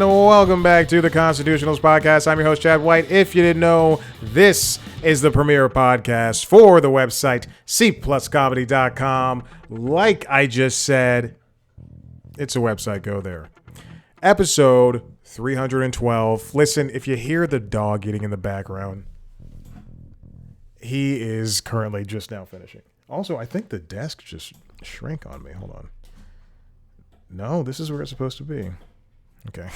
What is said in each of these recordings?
everyone. Welcome back to the Constitutionals Podcast. I'm your host, Chad White. If you didn't know, this is the premier podcast for the website, cpluscomedy.com. Like I just said, it's a website. Go there. Episode 312. Listen, if you hear the dog eating in the background, he is currently just now finishing. Also, I think the desk just shrank on me. Hold on. No, this is where it's supposed to be. Okay.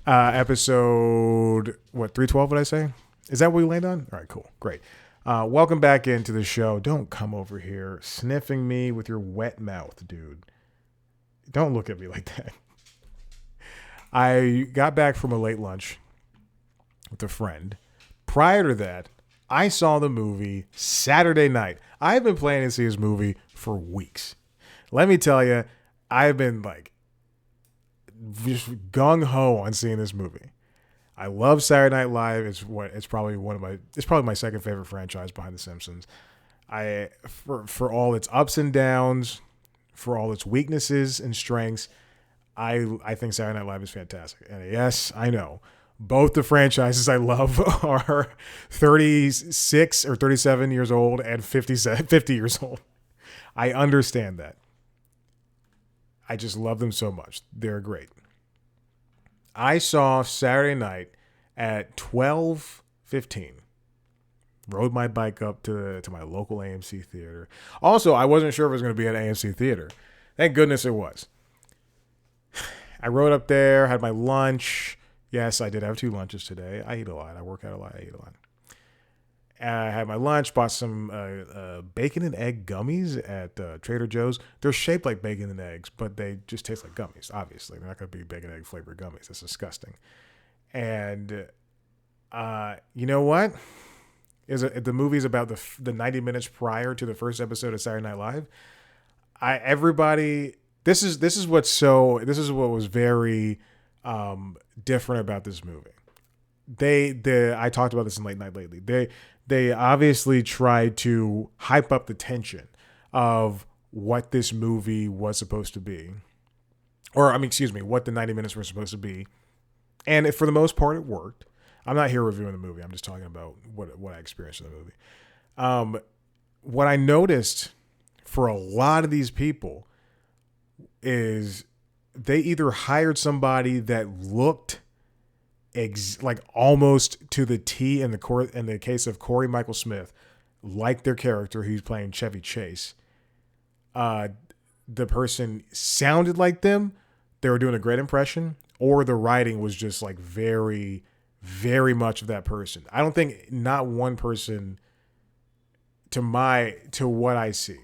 Episode, 312 would I say? Is that what we landed on? All right, cool. Great. Welcome back into the show. Don't come over here sniffing me with your wet mouth, dude. Don't look at me like that. I got back from a late lunch with a friend. Prior to that, I saw the movie Saturday night. I've been planning to see this movie for weeks. Let me tell you, I've been like just gung-ho on seeing this movie. I love Saturday Night Live. It's probably my second favorite franchise behind The Simpsons. For all its ups and downs, for all its weaknesses and strengths, I think Saturday Night Live is fantastic. And yes, I know both the franchises I love are 36 or 37 years old and 50 years old. I understand that. I just love them so much. They're great. I saw Saturday night at 12:15. Rode my bike up to my local AMC theater. Also, I wasn't sure if it was going to be at AMC theater. Thank goodness it was. I rode up there, had my lunch. Yes, I did have 2 lunches today. I eat a lot. I work out a lot. I eat a lot. I had my lunch, bought some bacon and egg gummies at Trader Joe's. They're shaped like bacon and eggs, but they just taste like gummies, obviously. They're not going to be bacon and egg flavored gummies. That's disgusting. And you know what? The movie's about the 90 minutes prior to the first episode of Saturday Night Live. This is what was very different about this movie. I talked about this in Late Night Lately. They obviously tried to hype up the tension of what this movie was supposed to be. What the 90 minutes were supposed to be. And for the most part, it worked. I'm not here reviewing the movie. I'm just talking about what I experienced in the movie. What I noticed for a lot of these people is they either hired somebody that looked like almost to the T in the case of Corey Michael Smith, like their character who's playing Chevy Chase. The person sounded like them. They were doing a great impression, or the writing was just like very, very much of that person. I don't think not one person to what I see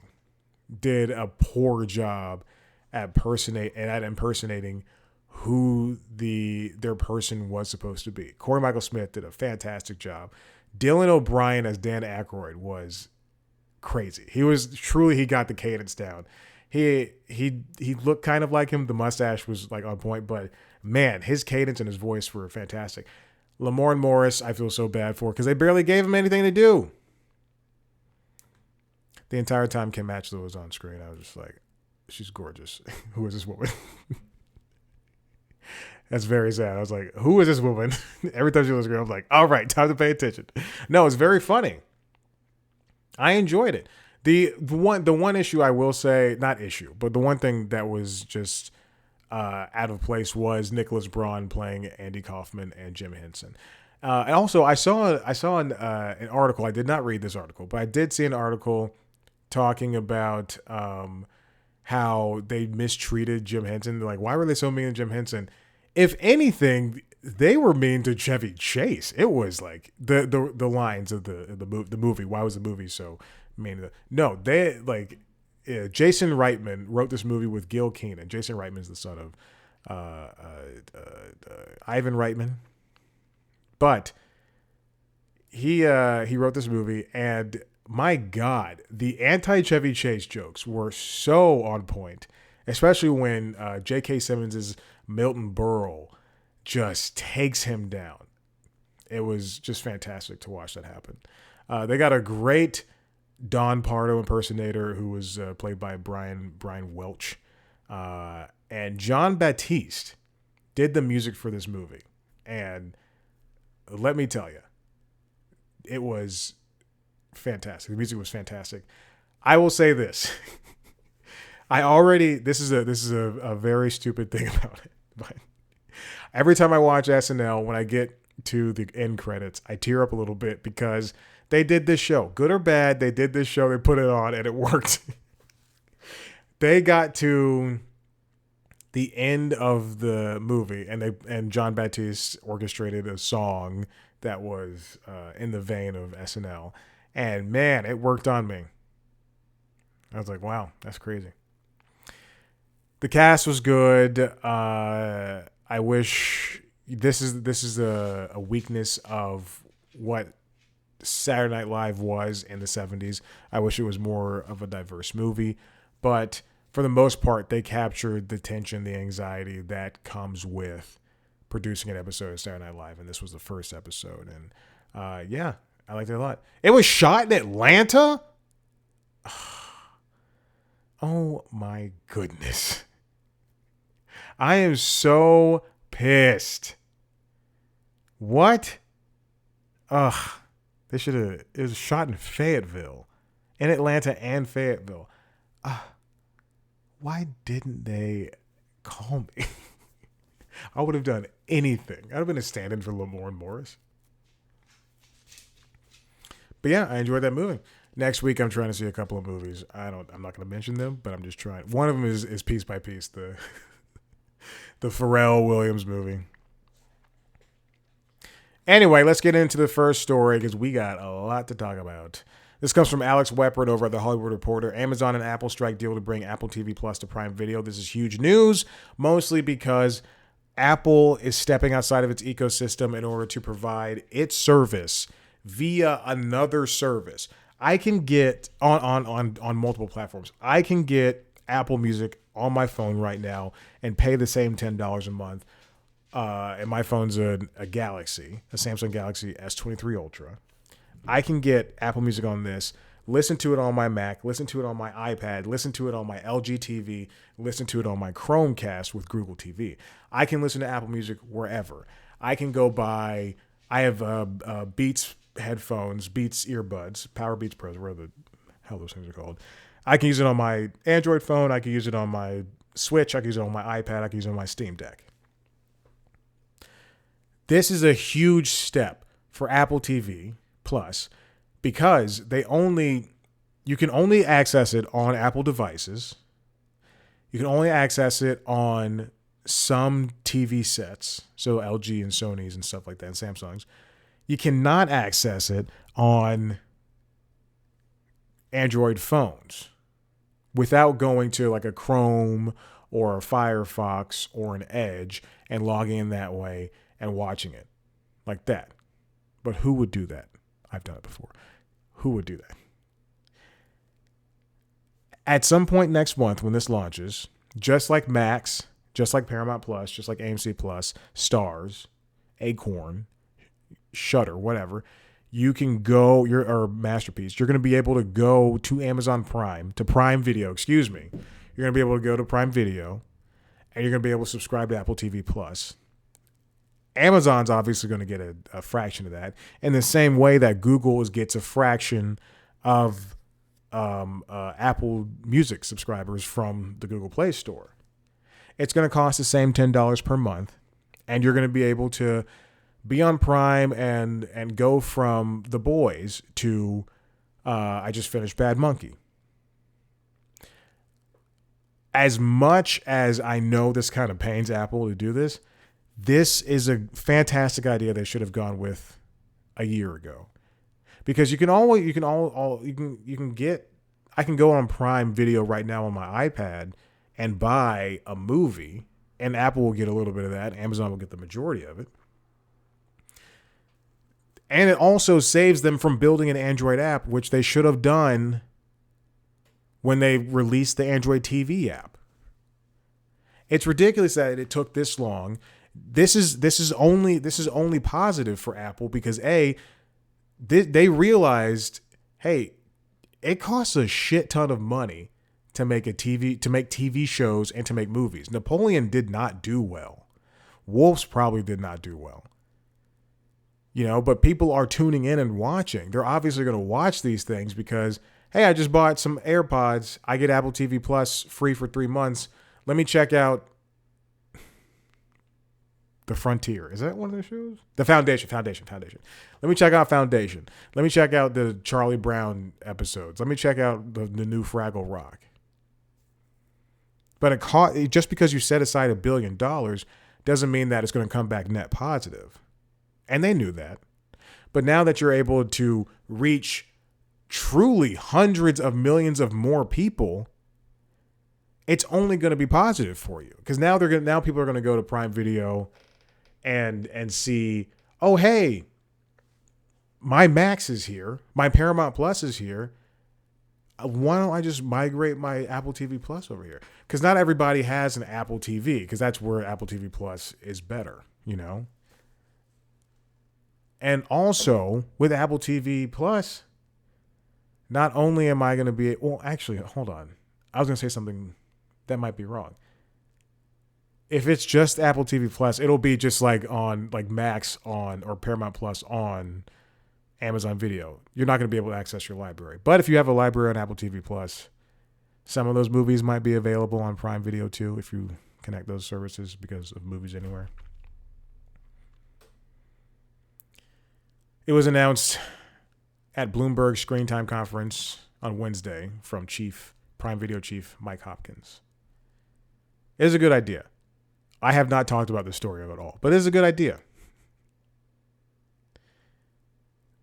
did a poor job at impersonating who their person was supposed to be. Corey Michael Smith did a fantastic job. Dylan O'Brien as Dan Aykroyd was crazy. He got the cadence down. He looked kind of like him. The mustache was like on point, but man, his cadence and his voice were fantastic. Lamorne Morris, I feel so bad for because they barely gave him anything to do. The entire time Kim Matchlow was on screen, I was just like, she's gorgeous. Who is this woman? That's very sad. I was like, who is this woman? Every time she was on screen, I'm like, all right, time to pay attention. No, it's very funny. I enjoyed it. The one issue I will say, not issue, but the one thing that was just out of place was Nicholas Braun playing Andy Kaufman and Jim Henson. And also, I saw an article. I did not read this article, but I did see an article talking about how they mistreated Jim Henson. They're like, why were they so mean to Jim Henson? If anything, they were mean to Chevy Chase. It was like the lines of the movie. Why was the movie so mean? No, they like Jason Reitman wrote this movie with Gil Keenan. Jason Reitman is the son of Ivan Reitman, but he wrote this movie, and my God, the anti-Chevy Chase jokes were so on point, especially when J.K. Simmons' Milton Berle just takes him down. It was just fantastic to watch that happen. They got a great Don Pardo impersonator who was played by Brian Welch. And John Baptiste, did the music for this movie. And let me tell you, it was fantastic. The music was fantastic. I will say this. This is a very stupid thing about it. But every time I watch SNL, when I get to the end credits, I tear up a little bit because they did this show. Good or bad, they did this show, they put it on, and it worked. They got to the end of the movie, and John Baptiste orchestrated a song that was in the vein of SNL. And man, it worked on me. I was like, wow, that's crazy. The cast was good. I wish this is a weakness of what Saturday Night Live was in the 70s. I wish it was more of a diverse movie, but for the most part, they captured the tension, the anxiety that comes with producing an episode of Saturday Night Live, and this was the first episode. And yeah, I liked it a lot. It was shot in Atlanta? Oh my goodness. I am so pissed. What? Ugh. They should have. It was shot in Fayetteville. In Atlanta and Fayetteville. Why didn't they call me? I would have done anything. I'd have been a stand-in for Lamorne Morris. But yeah, I enjoyed that movie. Next week, I'm trying to see a couple of movies. I'm not going to mention them, but I'm just trying. One of them is Piece by Piece, the Pharrell Williams movie. Anyway, let's get into the first story because we got a lot to talk about. This comes from Alex Weppert over at The Hollywood Reporter. Amazon and Apple strike deal to bring Apple TV Plus to Prime Video. This is huge news, mostly because Apple is stepping outside of its ecosystem in order to provide its service via another service. I can get on multiple platforms. I can get Apple Music on my phone right now and pay the same $10 a month. And my phone's a Galaxy, a Samsung Galaxy S23 Ultra. I can get Apple Music on this, listen to it on my Mac, listen to it on my iPad, listen to it on my LG TV, listen to it on my Chromecast with Google TV. I can listen to Apple Music wherever. I can go buy, I have Beats headphones, Beats earbuds, Power Beats Pros, whatever the hell those things are called. I can use it on my Android phone. I can use it on my Switch. I can use it on my iPad. I can use it on my Steam Deck. This is a huge step for Apple TV Plus because you can only access it on Apple devices. You can only access it on some TV sets, so LG and Sony's and stuff like that, and Samsung's. You cannot access it on Android phones without going to like a Chrome or a Firefox or an Edge and logging in that way and watching it like that. But who would do that? I've done it before. Who would do that? At some point next month when this launches, just like Max, just like Paramount Plus, just like AMC Plus, Stars, Acorn, Shudder, whatever, you can go, or Masterpiece, you're going to be able to go to Amazon Prime, to Prime Video, excuse me. You're going to be able to go to Prime Video, and you're going to be able to subscribe to Apple TV Plus. Amazon's obviously going to get a fraction of that, in the same way that Google gets a fraction of Apple Music subscribers from the Google Play Store. It's going to cost the same $10 per month, and you're going to be able to be on Prime and go from The Boys to I just finished Bad Monkey. As much as I know this kind of pains Apple to do this, this is a fantastic idea they should have gone with a year ago. Because I can go on Prime Video right now on my iPad and buy a movie, and Apple will get a little bit of that. Amazon will get the majority of it. And it also saves them from building an Android app, which they should have done when they released the Android TV app. It's ridiculous that it took this long. This is only positive for Apple because they realized, hey, it costs a shit ton of money to make TV shows and to make movies. Napoleon did not do well. Wolves probably did not do well. But people are tuning in and watching. They're obviously going to watch these things because, hey, I just bought some AirPods. I get Apple TV Plus free for 3 months. Let me check out The Frontier. Is that one of their shows? The Foundation. Let me check out Foundation. Let me check out the Charlie Brown episodes. Let me check out the new Fraggle Rock. But just because you set aside $1 billion doesn't mean that it's going to come back net positive. And they knew that. But now that you're able to reach truly hundreds of millions of more people, it's only going to be positive for you. Because now people are going to go to Prime Video and see, oh, hey, my Max is here. My Paramount Plus is here. Why don't I just migrate my Apple TV Plus over here? Because not everybody has an Apple TV, because that's where Apple TV Plus is better, And also, with Apple TV Plus, not only am I going to be... Well, actually, hold on. I was going to say something that might be wrong. If it's just Apple TV Plus, it'll be just like on Max on or Paramount Plus on Amazon Video. You're not going to be able to access your library. But if you have a library on Apple TV Plus, some of those movies might be available on Prime Video too if you connect those services because of Movies Anywhere. It was announced at Bloomberg Screen Time Conference on Wednesday from Prime Video Chief Mike Hopkins. It is a good idea. I have not talked about this story at all, but it is a good idea.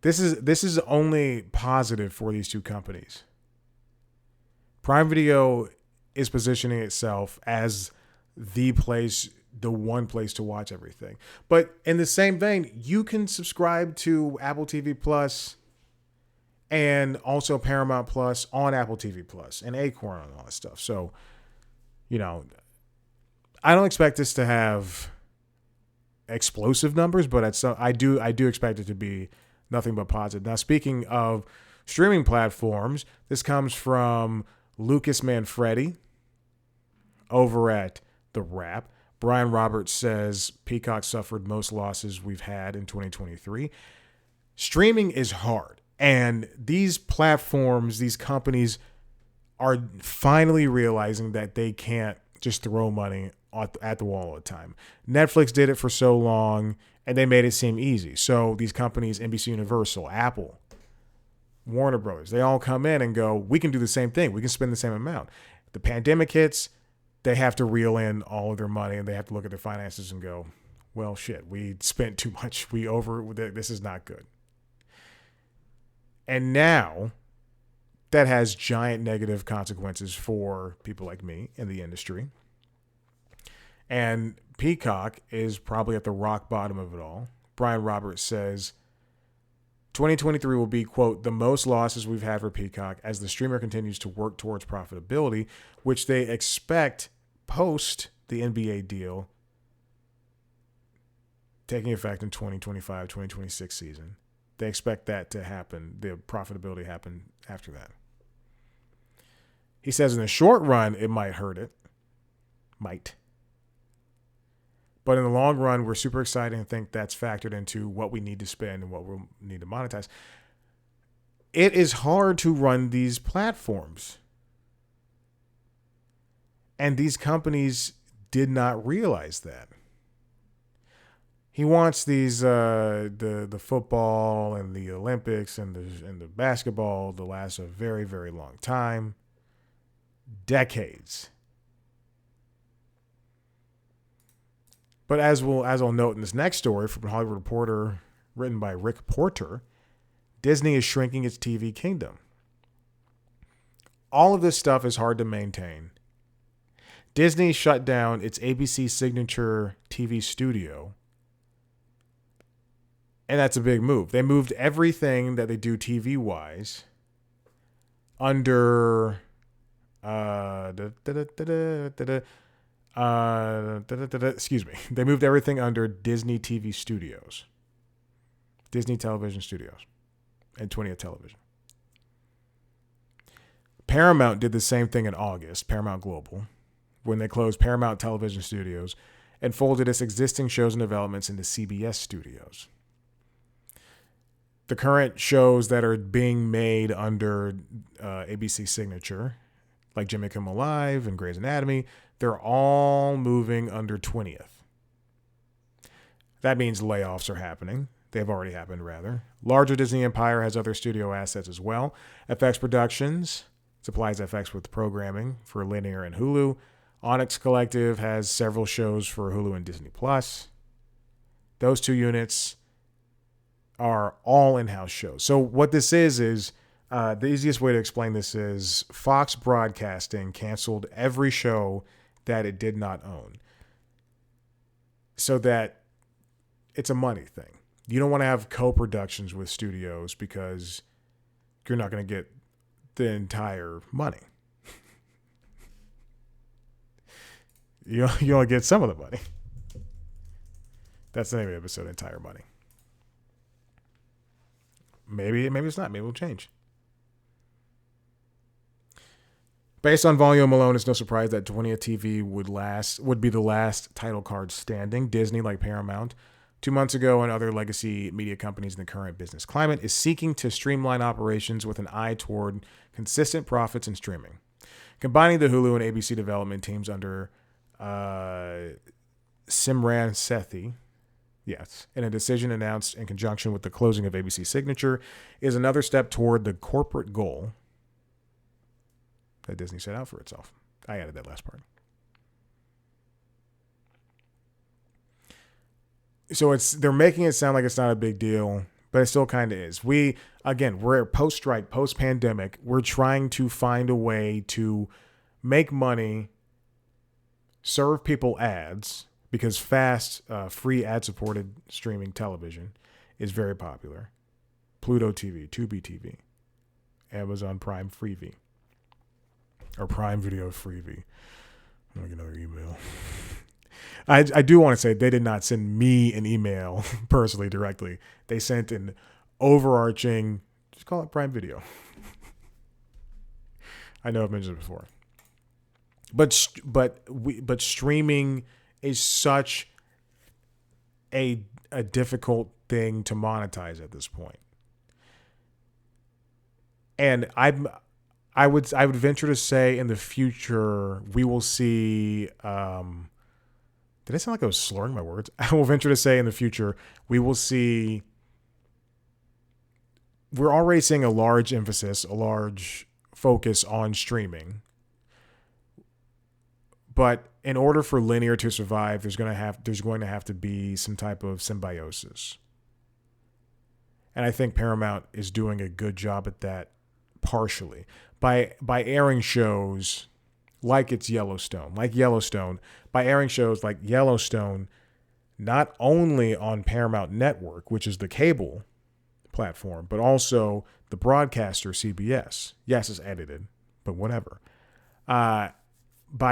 This is only positive for these two companies. Prime Video is positioning itself as the one place to watch everything. But in the same vein, you can subscribe to Apple TV Plus and also Paramount Plus on Apple TV Plus and Acorn and all that stuff. So, I don't expect this to have explosive numbers, but I do expect it to be nothing but positive. Now, speaking of streaming platforms, this comes from Lucas Manfredi over at The Wrap. Brian Roberts says Peacock suffered most losses we've had in 2023. Streaming is hard, and these platforms, these companies are finally realizing that they can't just throw money at the wall all the time. Netflix did it for so long, and they made it seem easy. So these companies, NBC Universal, Apple, Warner Brothers, they all come in and go, we can do the same thing. We can spend the same amount. The pandemic hits, they have to reel in all of their money, and they have to look at their finances and go, well, shit, we spent too much. This is not good. And now that has giant negative consequences for people like me in the industry. And Peacock is probably at the rock bottom of it all. Brian Roberts says 2023 will be, quote, the most losses we've had for Peacock as the streamer continues to work towards profitability, which they expect post the NBA deal taking effect in 2025-2026 season. They expect that to happen, the profitability happen after that. He says in the short run, it might hurt it. Might. But in the long run, we're super excited and think that's factored into what we need to spend and what we'll need to monetize. It is hard to run these platforms. And these companies did not realize that. He wants these the football and the Olympics and the basketball to last a very, very long time. Decades. But as I'll note in this next story from Hollywood Reporter, written by Rick Porter, Disney is shrinking its TV kingdom. All of this stuff is hard to maintain. Disney shut down its ABC signature TV studio. And that's a big move. They moved everything that they do TV-wise under... excuse me. They moved everything under Disney TV Studios. Disney Television Studios. And 20th Television. Paramount did the same thing in August, Paramount Global, when they closed Paramount Television Studios and folded its existing shows and developments into CBS studios. The current shows that are being made under ABC Signature, like Jimmy Kimmel Live and Grey's Anatomy, they're all moving under 20th. That means layoffs are happening. They've already happened, rather. Larger Disney empire has other studio assets as well. FX Productions supplies FX with programming for Linear and Hulu. Onyx Collective has several shows for Hulu and Disney+. Those two units are all in-house shows. So what this is the easiest way to explain this is Fox Broadcasting canceled every show that it did not own, so that it's a money thing. You don't want to have co-productions with studios because you're not going to get the entire money. You only get some of the money. That's the name of the episode, Entire Money. Maybe it's not. Maybe it'll change. Based on volume alone, it's no surprise that 20th TV would be the last title card standing. Disney, like Paramount, 2 months ago, and other legacy media companies in the current business climate, is seeking to streamline operations with an eye toward consistent profits and streaming. Combining the Hulu and ABC development teams under Simran Sethi, yes, in a decision announced in conjunction with the closing of ABC Signature, is another step toward the corporate goal that Disney set out for itself. I added that last part. So they're making it sound like it's not a big deal, but it still kind of is. We're post-strike, post-pandemic. We're trying to find a way to make money, serve people ads, because fast, free ad-supported streaming television is very popular. Pluto TV, Tubi TV, Amazon Prime Freevee, or Prime Video Freevee. I'm going to get another email. I do want to say they did not send me an email personally directly. They sent an overarching, just call it Prime Video. I know I've mentioned it before. But streaming is such a difficult thing to monetize at this point. And I would venture to say in the future we will see did I sound like I was slurring my words? I will venture to say in the future we will see, we're already seeing a large emphasis, a large focus on streaming. But in order for linear to survive, there's going to have to be some type of symbiosis. And I think Paramount is doing a good job at that partially by airing shows like Yellowstone, by airing shows like Yellowstone, not only on Paramount Network, which is the cable platform, but also the broadcaster CBS. Yes, it's edited, but whatever. By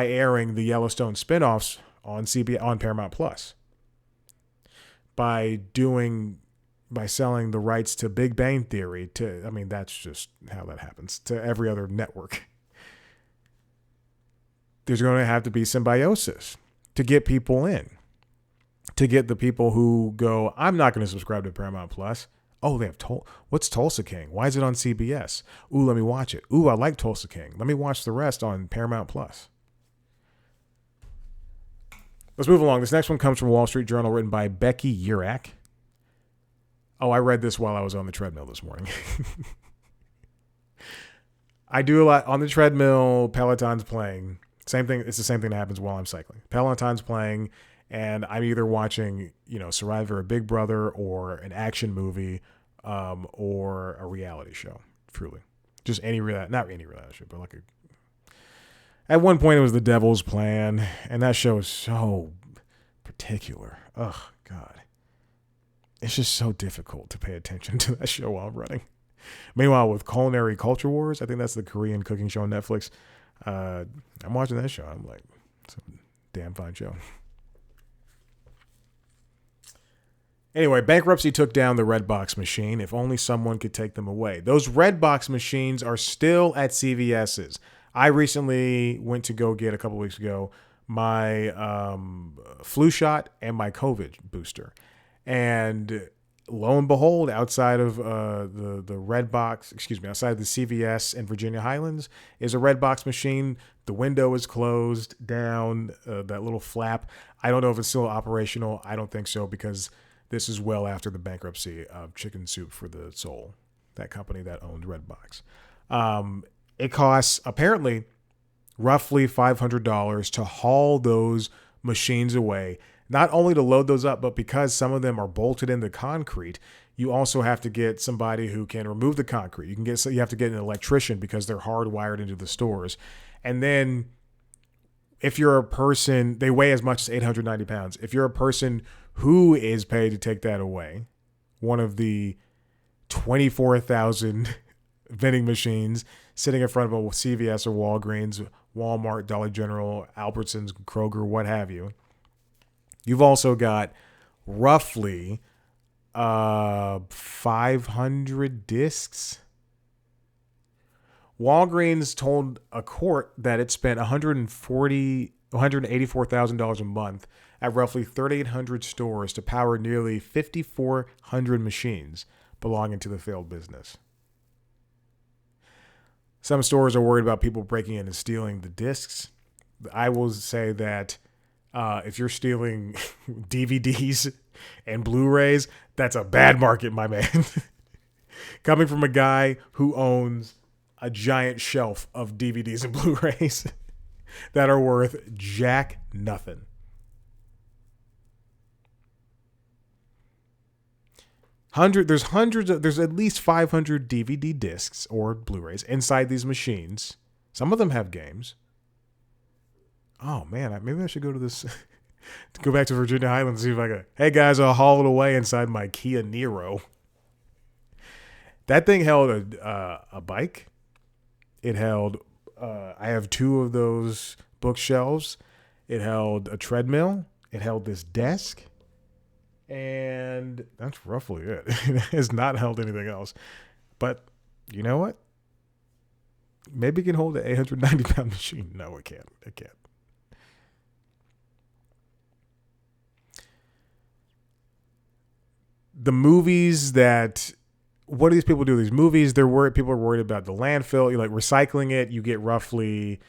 airing the Yellowstone spinoffs on Paramount Plus. By selling the rights to Big Bang Theory that's just how that happens, to every other network. There's going to have to be symbiosis to get people in, to get the people who go, I'm not going to subscribe to Paramount Plus. Oh, they have what's Tulsa King? Why is it on CBS? Ooh, let me watch it. Ooh, I like Tulsa King. Let me watch the rest on Paramount Plus. Let's move along. This next one comes from Wall Street Journal, written by Becky Urak. Oh, I read this while I was on the treadmill this morning. I do a lot on the treadmill. Peloton's playing. Same thing. It's the same thing that happens while I'm cycling. Peloton's playing, and I'm either watching, Survivor, or Big Brother, or an action movie, or a reality show. Truly, just not any reality show, but like at one point it was The Devil's Plan, and that show is so particular. Oh God, it's just so difficult to pay attention to that show while I'm running. Meanwhile, with Culinary Culture Wars, I think that's the Korean cooking show on Netflix. I'm watching that show. I'm like, it's a damn fine show. Anyway, bankruptcy took down the Redbox machine. If only someone could take them away. Those Redbox machines are still at CVS's. I recently went to go get, a couple weeks ago, my flu shot, and my COVID booster. And lo and behold, outside of the Red Box, outside of the CVS in Virginia Highlands is a Red Box machine. The window is closed down, that little flap. I don't know if it's still operational. I don't think so, because this is well after the bankruptcy of Chicken Soup for the Soul, that company that owned Red Box. It costs apparently roughly $500 to haul those machines away. Not only to load those up, but because some of them are bolted into concrete, you also have to get somebody who can remove the concrete. You have to get an electrician because they're hardwired into the stores. And then if you're a person, they weigh as much as 890 pounds. If you're a person who is paid to take that away, one of the 24,000 vending machines sitting in front of a CVS or Walgreens, Walmart, Dollar General, Albertsons, Kroger, what have you, you've also got roughly 500 discs. Walgreens told a court that it spent $184,000 a month at roughly 3,800 stores to power nearly 5,400 machines belonging to the failed business. Some stores are worried about people breaking in and stealing the discs. I will say that if you're stealing DVDs and Blu-rays, that's a bad market, my man. Coming from a guy who owns a giant shelf of DVDs and Blu-rays that are worth jack nothing. There's at least 500 DVD discs or Blu-rays inside these machines. Some of them have games. Oh man, maybe I should go to this, go back to Virginia Highlands and see if I can. Hey guys, I'll haul it away inside my Kia Niro. That thing held a bike. It held. I have two of those bookshelves. It held a treadmill. It held this desk. And that's roughly it. It has not held anything else. But you know what? Maybe it can hold an 890-pound machine. No, it can't. It can't. The movies that... What do these people do? These movies, people are worried about the landfill. You're like recycling it. You get roughly...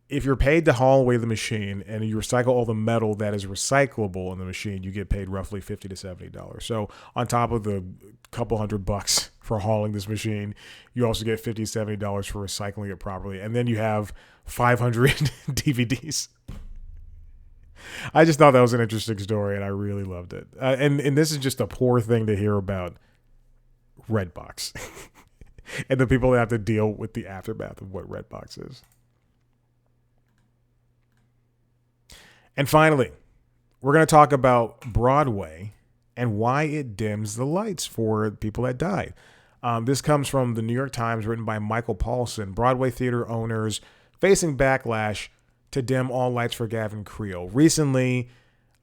If you're paid to haul away the machine and you recycle all the metal that is recyclable in the machine, you get paid roughly $50 to $70. So on top of the couple $100 for hauling this machine, you also get $50, $70 for recycling it properly. And then you have 500 DVDs. I just thought that was an interesting story and I really loved it. And this is just a poor thing to hear about Redbox and the people that have to deal with the aftermath of what Redbox is. And finally, we're going to talk about Broadway and why it dims the lights for people that died. This comes from the New York Times, written by Michael Paulson. Broadway theater owners facing backlash to dim all lights for Gavin Creel. Recently,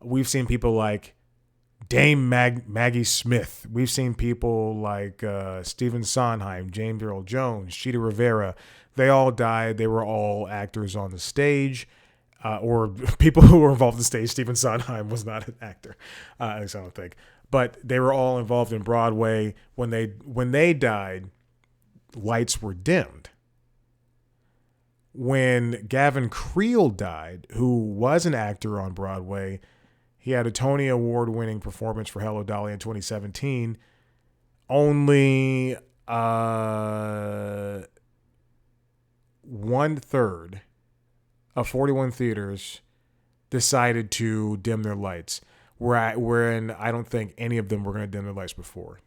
we've seen people like Dame Maggie Smith. We've seen people like Stephen Sondheim, James Earl Jones, Cheetah Rivera. They all died. They were all actors on the stage. Or people who were involved in the stage. Stephen Sondheim was not an actor, at least I don't think. But they were all involved in Broadway. When they died, lights were dimmed. When Gavin Creel died, who was an actor on Broadway, he had a Tony Award-winning performance for Hello, Dolly in 2017. Only 1/3 of 41 theaters decided to dim their lights, wherein I don't think any of them were going to dim their lights before.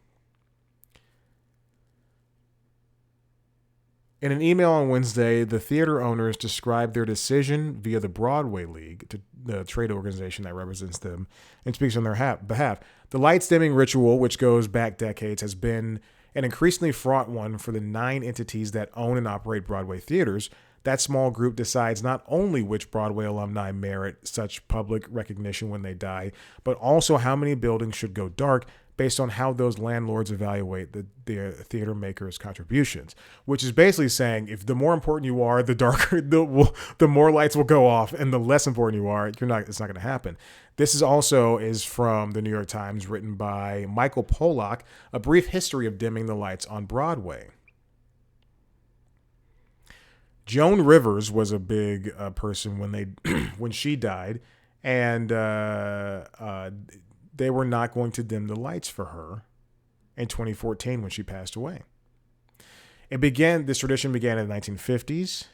In an email on Wednesday, the theater owners described their decision via the Broadway League, the trade organization that represents them, and speaks on their behalf. The lights dimming ritual, which goes back decades, has been an increasingly fraught one for the 9 entities that own and operate Broadway theaters. That small group decides not only which Broadway alumni merit such public recognition when they die, but also how many buildings should go dark based on how those landlords evaluate the theater makers' contributions, which is basically saying if the more important you are, the darker, the more lights will go off, and the less important you are, it's not going to happen. This is from the New York Times, written by Michael Pollock, A Brief History of Dimming the Lights on Broadway. Joan Rivers was a big person when she died, and they were not going to dim the lights for her in 2014 when she passed away. This tradition began in the 1950s.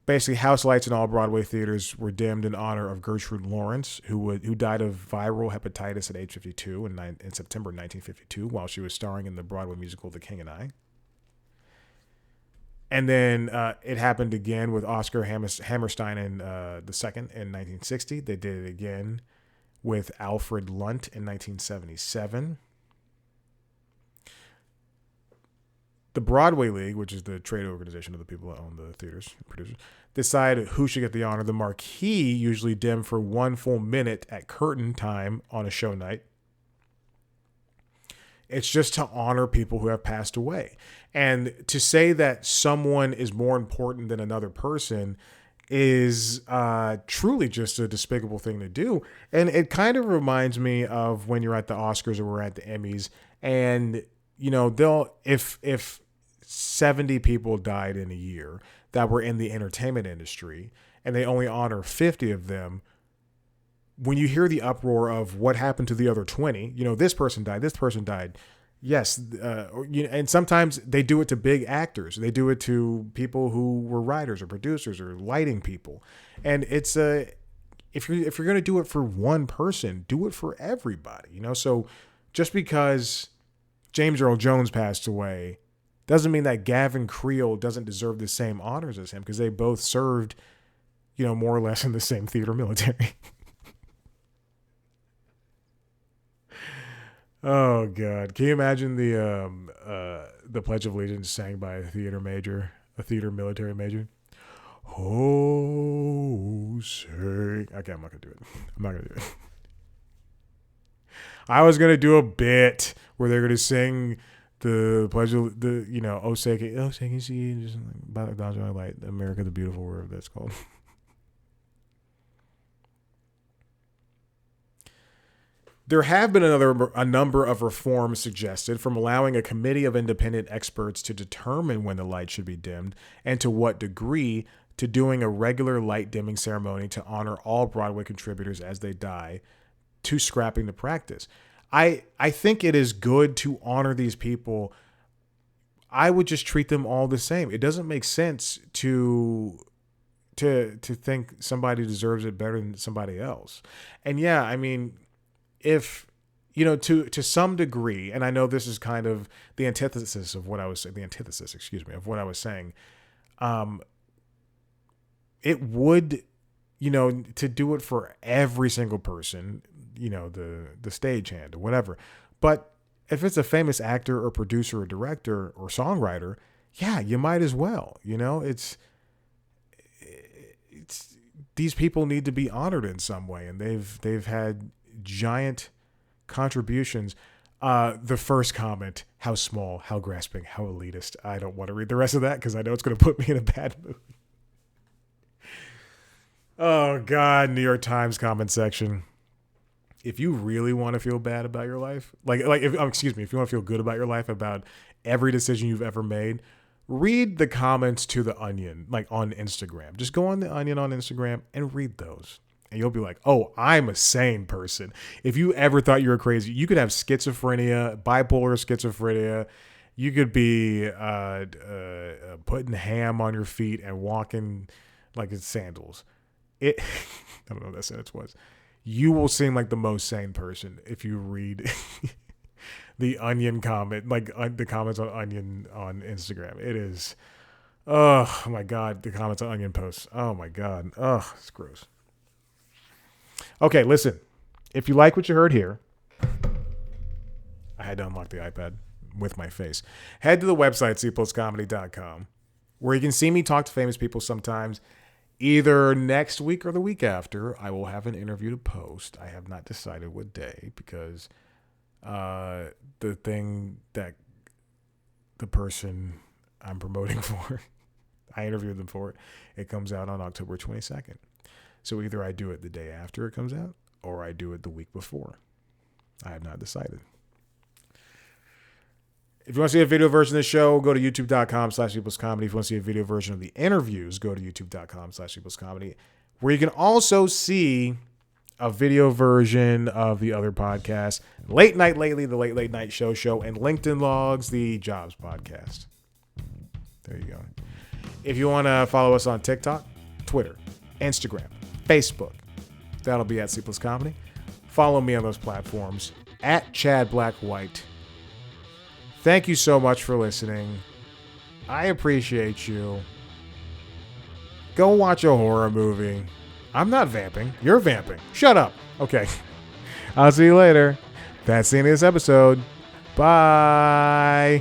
Basically, house lights in all Broadway theaters were dimmed in honor of Gertrude Lawrence, who died of viral hepatitis at age 52 in September 1952 while she was starring in the Broadway musical The King and I. And then it happened again with Oscar Hammerstein II in 1960. They did it again with Alfred Lunt in 1977. The Broadway League, which is the trade organization of the people that own the theaters, producers, decide who should get the honor. The marquee usually dim for 1 full minute at curtain time on a show night. It's just to honor people who have passed away. And to say that someone is more important than another person is truly just a despicable thing to do. And it kind of reminds me of when you're at the Oscars or we're at the Emmys, and if 70 people died in a year that were in the entertainment industry and they only honor 50 of them, when you hear the uproar of what happened to the other 20, this person died. Yes. And sometimes they do it to big actors. They do it to people who were writers or producers or lighting people. And it's if you're going to do it for one person, do it for everybody, So just because James Earl Jones passed away doesn't mean that Gavin Creel doesn't deserve the same honors as him, because they both served, more or less in the same theater military. Oh God! Can you imagine the Pledge of Allegiance sang by a theater military major? Oh, say. Okay, I'm not gonna do it. I was gonna do a bit where they're gonna sing the Pledge of Oh say can see just by the Dodge Light, America the Beautiful, wherever that's called. There have been a number of reforms suggested, from allowing a committee of independent experts to determine when the light should be dimmed and to what degree, to doing a regular light dimming ceremony to honor all Broadway contributors as they die, to scrapping the practice. I think it is good to honor these people. I would just treat them all the same. It doesn't make sense to think somebody deserves it better than somebody else. And yeah, I mean, if to some degree, and I know this is kind of the antithesis of what I was saying, of what I was saying, it would, to do it for every single person, the stagehand or whatever. But if it's a famous actor or producer or director or songwriter, yeah, you might as well. It's these people need to be honored in some way, and they've had giant contributions. The first comment, how small, how grasping, how elitist. I don't want to read the rest of that because I know it's going to put me in a bad mood. Oh God, New York Times comment section. If you really want to feel bad about your life, if you want to feel good about your life, about every decision you've ever made, read the comments to The Onion, on Instagram. Just go on The Onion on Instagram and read those. And you'll be like, oh, I'm a sane person. If you ever thought you were crazy, you could have schizophrenia, bipolar schizophrenia. You could be putting ham on your feet and walking like it's sandals. I don't know what that sentence was. You will seem like the most sane person if you read the Onion comment, the comments on Onion on Instagram. It is, oh my God, the comments on Onion posts. Oh my God. Oh, it's gross. Okay, listen. If you like what you heard here, I had to unlock the iPad with my face. Head to the website, cpluscomedy.com, where you can see me talk to famous people sometimes. Either next week or the week after, I will have an interview to post. I have not decided what day because the thing that the person I'm promoting for, I interviewed them for it. It comes out on October 22nd. So either I do it the day after it comes out or I do it the week before. I have not decided. If you want to see a video version of the show, go to youtube.com/comedy. If you want to see a video version of the interviews, go to youtube.com/comedy, where you can also see a video version of the other podcasts, Late Night Lately, the Late Night Show, and LinkedIn Logs, the Jobs podcast. There you go. If you want to follow us on TikTok, Twitter, Instagram, Facebook, that'll be at C Plus Comedy. Follow me on those platforms at Chad Black White. Thank you so much for listening. I appreciate you. Go watch a horror movie. I'm not vamping. You're vamping. Shut up. Okay. I'll see you later. That's the end of this episode. Bye.